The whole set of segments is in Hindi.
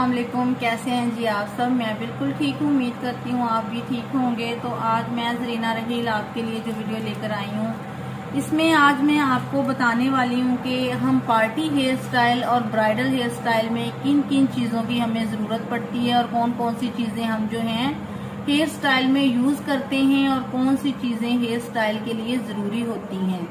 अस्सलाम वालेकुम। कैसे हैं जी आप सब? मैं बिल्कुल ठीक हूँ, उम्मीद करती हूँ आप भी ठीक होंगे। तो आज मैं ज़रीना रहील आपके लिए जो वीडियो लेकर आई हूँ, इसमें आज मैं आपको बताने वाली हूँ कि हम पार्टी हेयर स्टाइल और ब्राइडल हेयर स्टाइल में किन किन चीज़ों की हमें ज़रूरत पड़ती है और कौन कौन सी चीज़ें हम जो हैं हेयर स्टाइल में यूज़ करते हैं और कौन सी चीज़ें हेयर स्टाइल के लिए ज़रूरी होती हैं।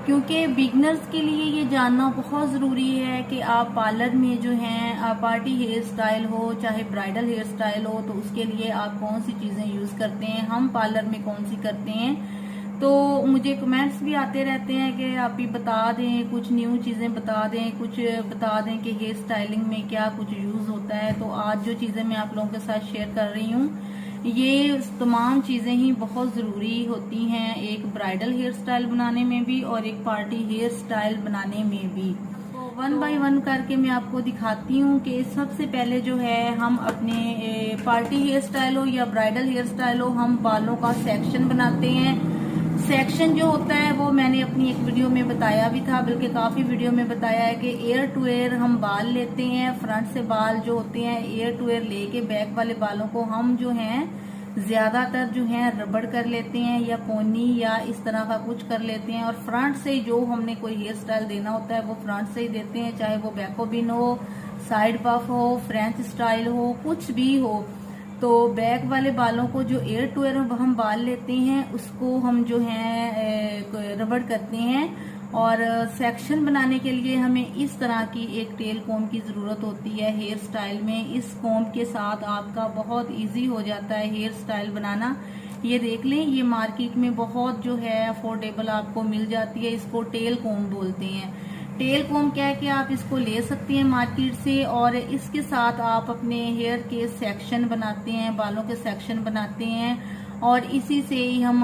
क्योंकि बिगनर्स के लिए ये जानना बहुत ज़रूरी है कि आप पार्लर में जो हैं पार्टी हेयर स्टाइल हो चाहे ब्राइडल हेयर स्टाइल हो, तो उसके लिए आप कौन सी चीज़ें यूज़ करते हैं, हम पार्लर में कौन सी करते हैं। तो मुझे कमेंट्स भी आते रहते हैं कि आप भी बता दें, कुछ न्यू चीज़ें बता दें, कुछ बता दें कि हेयर स्टाइलिंग में क्या कुछ यूज़ होता है। तो आज जो चीज़ें मैं आप लोगों के साथ शेयर कर रही हूँ, ये तमाम चीज़ें ही बहुत ज़रूरी होती हैं एक ब्राइडल हेयर स्टाइल बनाने में भी और एक पार्टी हेयर स्टाइल बनाने में भी। तो वन बाय वन करके मैं आपको दिखाती हूँ कि सबसे पहले जो है हम अपने पार्टी हेयर स्टाइल हो या ब्राइडल हेयर स्टाइल हो, हम बालों का सेक्शन बनाते हैं। सेक्शन जो होता है वो मैंने अपनी एक वीडियो में बताया भी था, बल्कि काफी वीडियो में बताया है कि एयर टू एयर हम बाल लेते हैं। फ्रंट से बाल जो होते हैं एयर टू एयर लेके बैक वाले बालों को हम जो हैं ज्यादातर जो है रबड़ कर लेते हैं या पोनी या इस तरह का कुछ कर लेते हैं, और फ्रंट से जो हमने कोई हेयर स्टाइल देना होता है वो फ्रंट से ही देते हैं, चाहे वो बैकोबिन हो, साइड पफ हो, फ्रेंच स्टाइल हो, कुछ भी हो। तो बैक वाले बालों को जो एयर टू एयर हम बाल लेते हैं उसको हम जो है रबड़ करते हैं। और सेक्शन बनाने के लिए हमें इस तरह की एक टेल कॉम्ब की जरूरत होती है हेयर स्टाइल में। इस कॉम्ब के साथ आपका बहुत इजी हो जाता है हेयर स्टाइल बनाना। ये देख लें, ये मार्केट में बहुत जो है अफोर्डेबल आपको मिल जाती है, इसको टेल कॉम्ब बोलते हैं। टेल कॉम्ब क्या है कि आप इसको ले सकती हैं मार्केट से और इसके साथ आप अपने हेयर के सेक्शन बनाते हैं, बालों के सेक्शन बनाते हैं, और इसी से ही हम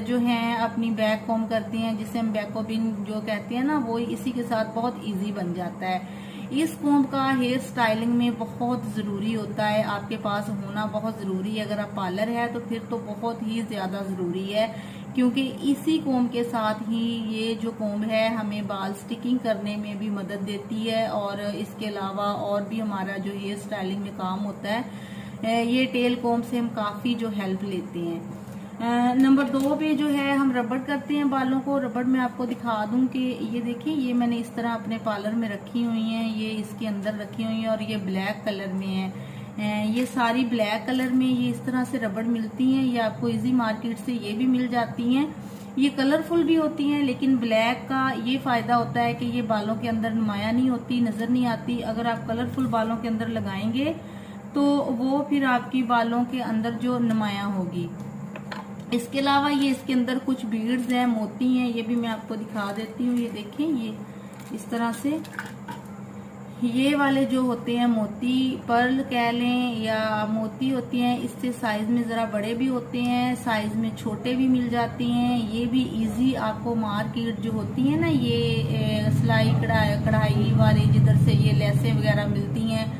जो है अपनी बैक कॉम्ब करते हैं, जिसे हम बैकोबिन जो कहते हैं ना, वो इसी के साथ बहुत इजी बन जाता है। इस कॉम्ब का हेयर स्टाइलिंग में बहुत ज़रूरी होता है, आपके पास होना बहुत ज़रूरी है। अगर आप पार्लर है तो फिर तो बहुत ही ज़्यादा ज़रूरी है, क्योंकि इसी कॉम्ब के साथ ही ये जो कॉम्ब है हमें बाल स्टिकिंग करने में भी मदद देती है, और इसके अलावा और भी हमारा जो हेयर स्टाइलिंग में काम होता है ये टेल कॉम्ब से हम काफ़ी जो हेल्प लेते हैं। नंबर 2 पे जो है हम रबड़ करते हैं बालों को। रबड़ मैं आपको दिखा दूं कि ये देखिए, ये मैंने इस तरह अपने पार्लर में रखी हुई हैं, ये इसके अंदर रखी हुई हैं और ये ब्लैक कलर में है। ये सारी ब्लैक कलर में ये इस तरह से रबड़ मिलती हैं, ये आपको इजी मार्केट से ये भी मिल जाती हैं। ये कलरफुल भी होती हैं, लेकिन ब्लैक का ये फायदा होता है कि ये बालों के अंदर नुमाया नहीं होती, नजर नहीं आती। अगर आप कलरफुल बालों के अंदर लगाएंगे तो वो फिर आपकी बालों के अंदर जो नुमाया होगी। इसके अलावा ये इसके अंदर कुछ बीड्स हैं, मोती हैं, ये भी मैं आपको दिखा देती हूँ। ये देखें, ये इस तरह से ये वाले जो होते हैं मोती, पर्ल कह लें या मोती होती हैं, इससे साइज में जरा बड़े भी होते हैं, साइज में छोटे भी मिल जाते हैं। ये भी इजी आपको मार्केट जो होती है ना, ये सिलाई कढ़ाई वाली जिधर से ये लेसें वगैरह मिलती हैं,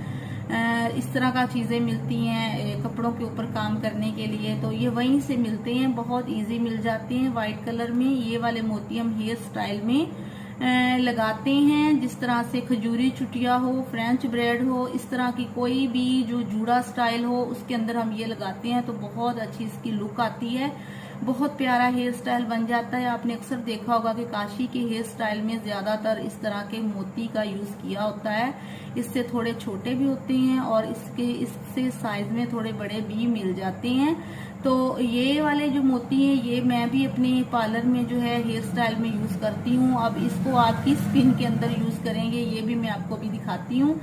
इस तरह का चीजें मिलती हैं कपड़ों के ऊपर काम करने के लिए, तो ये वहीं से मिलते हैं, बहुत इजी मिल जाते हैं व्हाइट कलर में। ये वाले मोती हम हेयर स्टाइल में लगाते हैं, जिस तरह से खजूरी चुटिया हो, फ्रेंच ब्रेड हो, इस तरह की कोई भी जो जूड़ा स्टाइल हो उसके अंदर हम ये लगाते हैं तो बहुत अच्छी इसकी लुक आती है, बहुत प्यारा हेयर स्टाइल बन जाता है। आपने अक्सर देखा होगा कि काशी के हेयर स्टाइल में ज्यादातर इस तरह के मोती का यूज किया होता है। इससे थोड़े छोटे भी होते हैं और इससे साइज में थोड़े बड़े भी मिल जाते हैं। तो ये वाले जो मोती हैं ये मैं भी अपने पार्लर में जो है हेयर स्टाइल में यूज करती हूँ। अब इसको आप किस स्किन के अंदर यूज करेंगे ये भी मैं आपको भी दिखाती हूँ।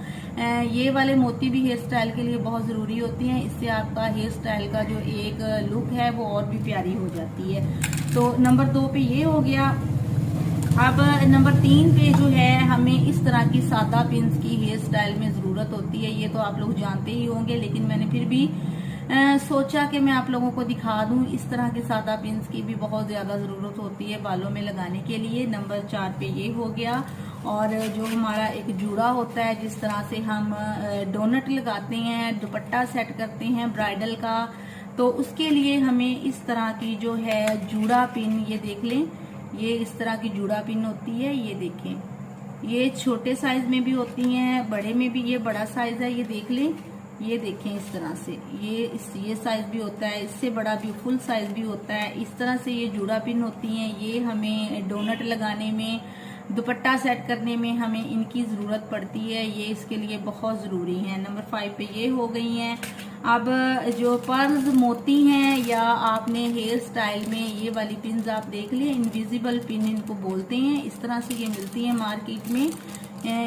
ये वाले मोती भी हेयर स्टाइल के लिए बहुत जरूरी होती हैं, इससे आपका हेयर स्टाइल का जो एक लुक है वो और भी प्यारी हो जाती है। तो नंबर 2 पे ये हो गया। अब नंबर 3 पे जो है हमें इस तरह की सादा पिन्स की हेयर स्टाइल में जरूरत होती है। ये तो आप लोग जानते ही होंगे, लेकिन मैंने फिर भी सोचा कि मैं आप लोगों को दिखा दूं। इस तरह के सादा पिन्स की भी बहुत ज्यादा जरूरत होती है बालों में लगाने के लिए। नंबर 4 पे ये हो गया। और जो हमारा एक जूड़ा होता है, जिस तरह से हम डोनट लगाते हैं, दुपट्टा सेट करते हैं ब्राइडल का, तो उसके लिए हमें इस तरह की जो है जूड़ा पिन, ये देख लें, ये इस तरह की जूड़ा पिन होती है। ये देखें, ये छोटे साइज में भी होती हैं, बड़े में भी। ये बड़ा साइज है, ये देख लें, ये देखें इस तरह से। ये साइज भी होता है, इससे बड़ा भी फुल साइज भी होता है। इस तरह से ये जूड़ा पिन होती हैं। ये हमें डोनट लगाने में, दुपट्टा सेट करने में हमें इनकी ज़रूरत पड़ती है। ये इसके लिए बहुत ज़रूरी है। नंबर 5 पे ये हो गई हैं। अब जो पर्ल्स मोती हैं या आपने हेयर स्टाइल में ये वाली पिन्स आप देख लें, इनविजिबल पिन इनको बोलते हैं। इस तरह से ये मिलती हैं मार्केट में।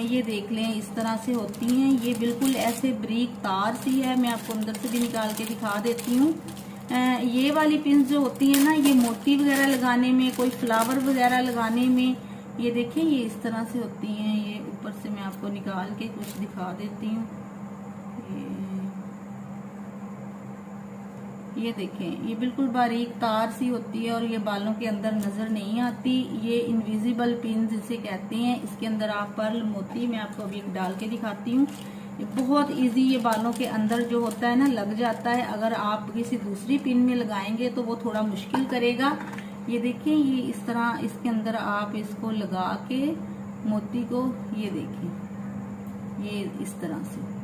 ये देख लें, इस तरह से होती हैं। ये बिल्कुल ऐसे ब्रीक तार सी है। मैं आपको अंदर से भी निकाल के दिखा देती हूँ। ये वाली पिन्स जो होती हैं ना, ये मोती वगैरह लगाने में, कोई फ्लावर वगैरह लगाने में, ये देखिए ये इस तरह से होती हैं। ये ऊपर से मैं आपको निकाल के कुछ दिखा देती हूँ। ये देखें, ये बिल्कुल बारीक तार सी होती है और ये बालों के अंदर नजर नहीं आती। ये इनविजिबल पिन जिसे कहते हैं। इसके अंदर आप पर्ल मोती, मैं आपको अभी एक डाल के दिखाती हूँ। ये बहुत इजी, ये बालों के अंदर जो होता है ना लग जाता है। अगर आप किसी दूसरी पिन में लगाएंगे तो वो थोड़ा मुश्किल करेगा। ये देखिए, ये इस तरह इसके अंदर आप इसको लगा के मोती को, ये देखिए ये इस तरह से।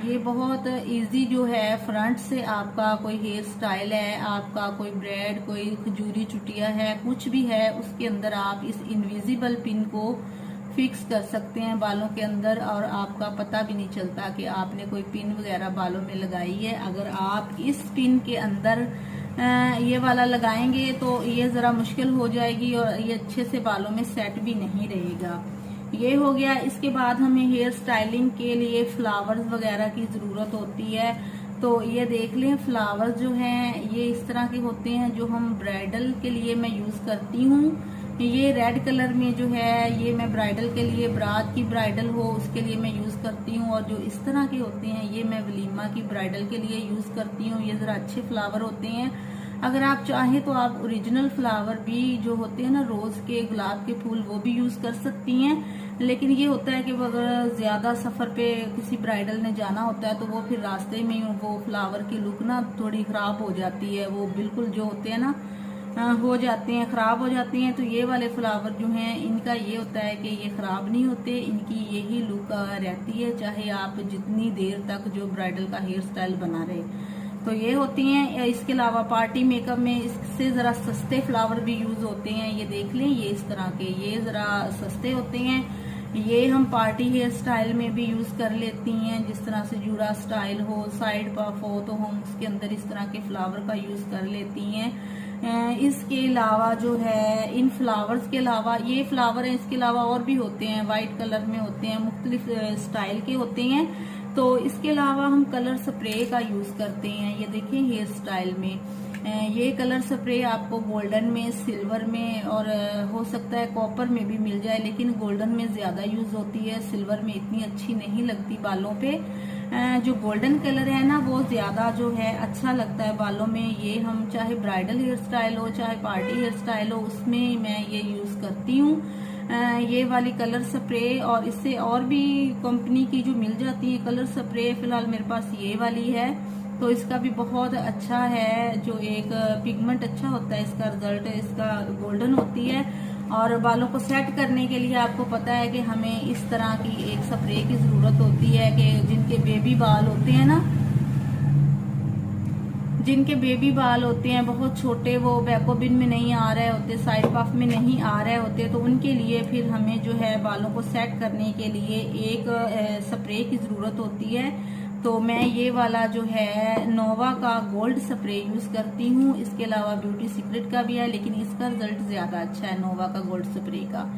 ये बहुत इजी जो है, फ्रंट से आपका कोई हेयर स्टाइल है, आपका कोई ब्रेड, कोई खजूरी चुटिया है, कुछ भी है, उसके अंदर आप इस इनविजिबल पिन को फिक्स कर सकते हैं बालों के अंदर और आपका पता भी नहीं चलता कि आपने कोई पिन वगैरह बालों में लगाई है। अगर आप इस पिन के अंदर ये वाला लगाएंगे तो ये जरा मुश्किल हो जाएगी और ये अच्छे से बालों में सेट भी नहीं रहेगा। ये हो गया। इसके बाद हमें हेयर स्टाइलिंग के लिए फ्लावर्स वगैरह की जरूरत होती है। तो ये देख लें, फ्लावर्स जो हैं ये इस तरह के होते हैं जो हम ब्राइडल के लिए मैं यूज करती हूँ। ये रेड कलर में जो है ये मैं ब्राइडल के लिए, बारात की ब्राइडल हो उसके लिए मैं यूज करती हूँ। और जो इस तरह के होते हैं ये मैं वलीमा की ब्राइडल के लिए यूज करती हूँ। ये जरा अच्छे फ्लावर होते हैं। अगर आप चाहें तो आप ओरिजिनल फ्लावर भी जो होते हैं ना, रोज के, गुलाब के फूल, वो भी यूज कर सकती हैं। लेकिन ये होता है कि अगर ज्यादा सफर पे किसी ब्राइडल ने जाना होता है तो वो फिर रास्ते में वो फ्लावर की लुक ना थोड़ी खराब हो जाती है। वो बिल्कुल जो होते हैं ना हो जाते हैं, खराब हो जाती हैं। तो ये वाले फ्लावर जो हैं इनका ये होता है कि ये खराब नहीं होते, इनकी यही लुक रहती है चाहे आप जितनी देर तक जो ब्राइडल का हेयर स्टाइल बना रहे। तो ये होती हैं। इसके अलावा पार्टी मेकअप में इससे जरा सस्ते फ्लावर भी यूज होते हैं। ये देख लें, ये इस तरह के, ये जरा सस्ते होते हैं। ये हम पार्टी हेयर स्टाइल में भी यूज कर लेती हैं। जिस तरह से जूड़ा स्टाइल हो, साइड पफ हो, तो हम उसके अंदर इस तरह के फ्लावर का यूज कर लेती हैं। इसके अलावा जो है, इन फ्लावर्स के अलावा, ये फ्लावर है, इसके अलावा और भी होते हैं, व्हाइट कलर में होते हैं, मुख्तलिफ स्टाइल के होते हैं। तो इसके अलावा हम कलर स्प्रे का यूज करते हैं। ये देखिए हेयर स्टाइल में ये कलर स्प्रे आपको गोल्डन में, सिल्वर में और हो सकता है कॉपर में भी मिल जाए, लेकिन गोल्डन में ज्यादा यूज होती है, सिल्वर में इतनी अच्छी नहीं लगती बालों पे। जो गोल्डन कलर है ना वो ज्यादा जो है अच्छा लगता है बालों में। ये हम चाहे ब्राइडल हेयर स्टाइल हो चाहे पार्टी हेयर स्टाइल हो उसमें मैं ये यूज करती हूँ, ये वाली कलर स्प्रे। और इससे और भी कंपनी की जो मिल जाती है कलर स्प्रे, फिलहाल मेरे पास ये वाली है। तो इसका भी बहुत अच्छा है, जो एक पिगमेंट अच्छा होता है, इसका रिजल्ट इसका गोल्डन होती है। और बालों को सेट करने के लिए आपको पता है कि हमें इस तरह की एक स्प्रे की जरूरत होती है कि जिनके बेबी बाल होते हैं ना, जिनके बेबी बाल होते हैं बहुत छोटे, वो बैकोबिन में नहीं आ रहे होते, साइड पफ में नहीं आ रहे होते, तो उनके लिए फिर हमें जो है बालों को सेट करने के लिए एक स्प्रे की जरूरत होती है। तो मैं ये वाला जो है नोवा का गोल्ड स्प्रे यूज करती हूँ। इसके अलावा ब्यूटी सीक्रेट का भी है, लेकिन इसका रिजल्ट ज्यादा अच्छा है नोवा का गोल्ड स्प्रे का।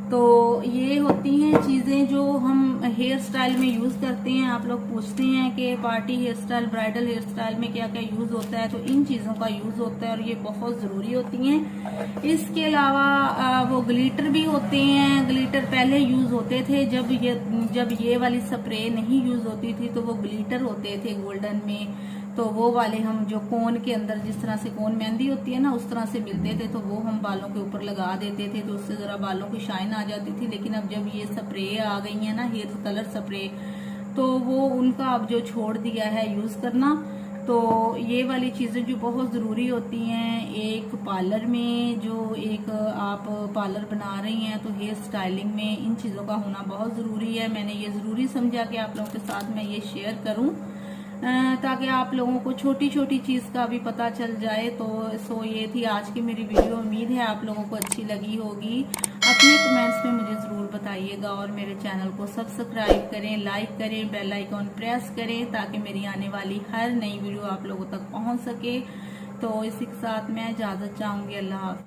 तो ये होती हैं चीजें जो हम हेयर स्टाइल में यूज करते हैं। आप लोग पूछते हैं कि party hair style, bridal hair style में क्या क्या यूज होता है, तो इन चीजों का यूज होता है और ये बहुत जरूरी होती हैं। इसके अलावा वो ग्लिटर भी होते हैं। ग्लिटर पहले यूज होते थे, जब ये वाली स्प्रे नहीं यूज होती थी तो वो ग्लिटर होते थे गोल्डन में। तो वो वाले हम जो कोन के अंदर, जिस तरह से कोन मेहंदी होती है ना, उस तरह से मिलते थे, तो वो हम बालों के ऊपर लगा देते थे, तो उससे जरा बालों की शाइन आ जाती थी। लेकिन अब जब ये स्प्रे आ गई है ना, हेयर कलर स्प्रे, तो वो उनका अब जो छोड़ दिया है यूज करना। तो ये वाली चीज़ें जो बहुत ज़रूरी होती हैं एक पार्लर में, जो एक आप पार्लर बना रही हैं तो हेयर स्टाइलिंग में इन चीज़ों का होना बहुत ज़रूरी है। मैंने ये ज़रूरी समझा कि आप लोगों के साथ मैं ये शेयर करूं ताकि आप लोगों को छोटी छोटी चीज़ का भी पता चल जाए। तो ये थी आज की मेरी वीडियो। उम्मीद है आप लोगों को अच्छी लगी होगी। अपने कमेंट्स में मुझे ज़रूर बताइएगा और मेरे चैनल को सब्सक्राइब करें, लाइक करें, बेल आइकॉन प्रेस करें ताकि मेरी आने वाली हर नई वीडियो आप लोगों तक पहुंच सके। तो इसी के साथ मैं इजाज़त चाहूँगी। अल्लाह हाफ़िज़।